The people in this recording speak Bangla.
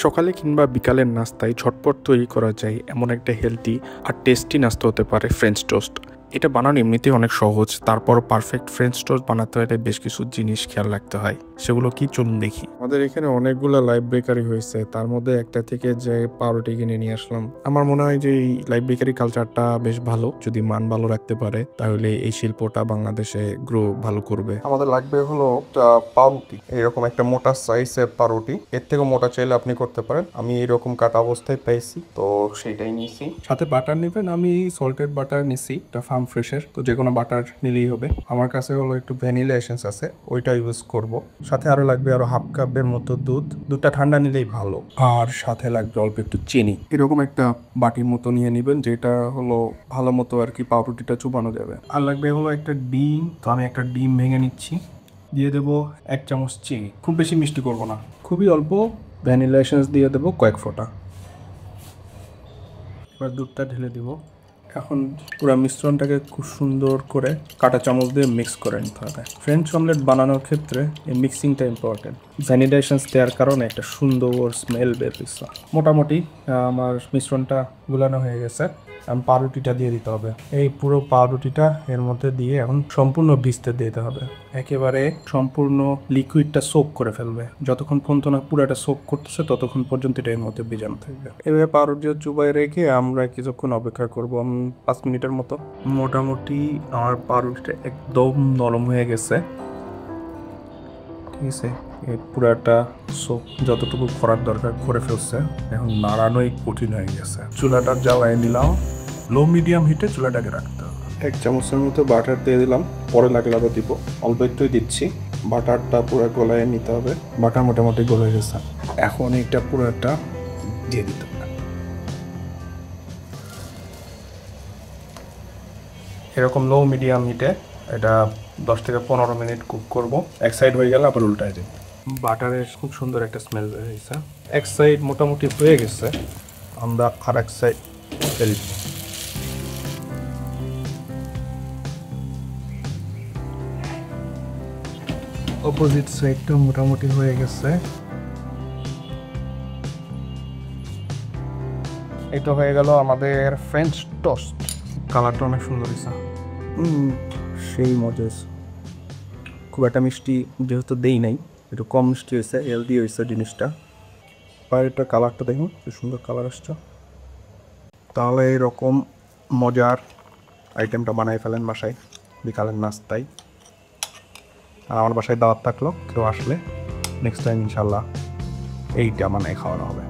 সকালে কিংবা বিকালের নাস্তায় ঝটপট তৈরি করা যায় এমন একটা হেলদি আর টেস্টি নাস্তা হতে পারে ফ্রেঞ্চ টোস্ট। এটা বানানো এমনিতেই অনেক সহজ, তারপর পারফেক্ট ফ্রেঞ্চ টোস্ট বানাতে হলে বেশ কিছু জিনিস খেয়াল রাখতে হয়। সেগুলো কি চলুন দেখি। আমাদের এখানে অনেকগুলো লাইভ বেকারি হয়েছে, তার মধ্যে একটা থেকে যে পাউরুটি কিনে নিয়ে আসলাম। আমার মনে হয় যে এই লাইভ বেকারি কালচারটা বেশ ভালো, যদি মান ভালো রাখতে পারে তাহলে এই শিল্পটা বাংলাদেশে গ্রো ভালো করবে। আমাদের লাগবে হলো পাউরুটি, এরকম একটা মোটা সাইজের পাউরুটি। এর থেকে মোটা চাইলে আপনি করতে পারেন, আমি এরকম কাটা অবস্থায় পাইছি তো সেইটাই নিয়েছি। সাথে বাটার নেবেন, আমি সল্টেড বাটার নিছি, এটা ফার্ম ফ্রেশের, তো যে কোনো বাটার নিলেই হবে। আমার কাছে হলো একটু ভ্যানিলা এসেন্স আছে, ওইটা ইউজ করব। সাথে আরো লাগবে আরো হাফ কাপের মতো দুধ, দুধটা ঠান্ডা নিলেই ভালো। আর সাথে লাগবে অল্প একটু চিনি। এরকম একটা বাটির মতো নিয়ে নেবেন, যেটা হলো ভালো মতো আর কি পাউরুটিটা চুবানো যাবে। আর লাগবে হলো একটা ডিম, তো আমি একটা ডিম ভেঙে নিচ্ছি। দিয়ে দেবো 1 চামচ চিনি, খুব বেশি মিষ্টি করব না, খুবই অল্প। ভ্যানিলা এসেন্স দিয়ে দেবো কয়েক ফোঁটা। এবার দুধটা ঢেলে দিব। এখন পুরো মিশ্রণটাকে খুব সুন্দর করে কাঁটা চামচ দিয়ে মিক্স করে নিতে হবে। ফ্রেঞ্চ অমলেট বানানোর ক্ষেত্রে এই মিক্সিংটা ইম্পর্টেন্ট। ভ্যানিলা এসেন্স দেওয়ার কারণে একটা সুন্দর স্মেল বের হচ্ছে। মোটামুটি আমার মিশ্রণটা গুলানো হয়ে গেছে। এখন পাউরুটিটা দিয়ে দিতে হবে। এই পুরো পাউরুটিটা এর মধ্যে দিয়ে এখন সম্পূর্ণ ভিজতে দিতে হবে, একেবারে সম্পূর্ণ লিকুইডটা সোক করে ফেলবে। যতক্ষণ পর্যন্ত না পুরোটা সোক করতেছে ততক্ষণ পর্যন্ত এটা এর মধ্যে ভিজানো থাকবে। এভাবে পাউরুটি চুবাই রেখে আমরা কিছুক্ষণ অপেক্ষা করবো, 5 মিনিটের মতো। মোটামুটি আমার পাউরুটিটা একদম নরম হয়ে গেছে, ঠিক আছে। এই পুরাটা সোপ যতটুকু করার দরকার করে ফেলছে, এখন নাড়ানোই কঠিন হয়ে গেছে। চুলাটা জ্বালায় নিলাম, লো মিডিয়াম হিটে চুলাটাকে রাখতে হবে। 1 চামচের মতো বাটার দিয়ে দিলাম, পরে লাগলে আরও দিব, অল্প একটুই দিচ্ছি। বাটারটা পুরো গলায় নিতে হবে। বাটার মোটামুটি গলে গেছে, এখন এটা পুরোটা দিয়ে দিতে হবে। এরকম লো মিডিয়াম হিটে এটা 10 থেকে 15 মিনিট কুক করব। এক সাইড হয়ে গেলে আবার উল্টায় দেব। বাটারের খুব সুন্দর একটা স্মেল বের হয়েছে। এক সাইড মোটামুটি হয়ে গেছে, আমরা আর এক সাইড ফেলি। অপোজিট সাইডটা মোটামুটি হয়ে গেছে। এটা হয়ে গেল আমাদের ফ্রেঞ্চ টোস্ট। কালারটা অনেক সুন্দর হয়েছে, সেই মজা। খুব একটা মিষ্টি যেহেতু দেই নাই, একটু কম মিষ্টি হয়েছে, হেলদি হয়েছে জিনিসটা। বাইরেটা কালারটা দেখুন কি সুন্দর কালার আসছে। তাহলে এইরকম মজার আইটেমটা বানাই ফেলেন বাসায় বিকালের নাস্তায়। আর আমার বাসায় দাওয়াত থাকলো, কেউ আসলে নেক্সট টাইম ইনশাল্লাহ এইটা বানাই খাওয়ানো হবে।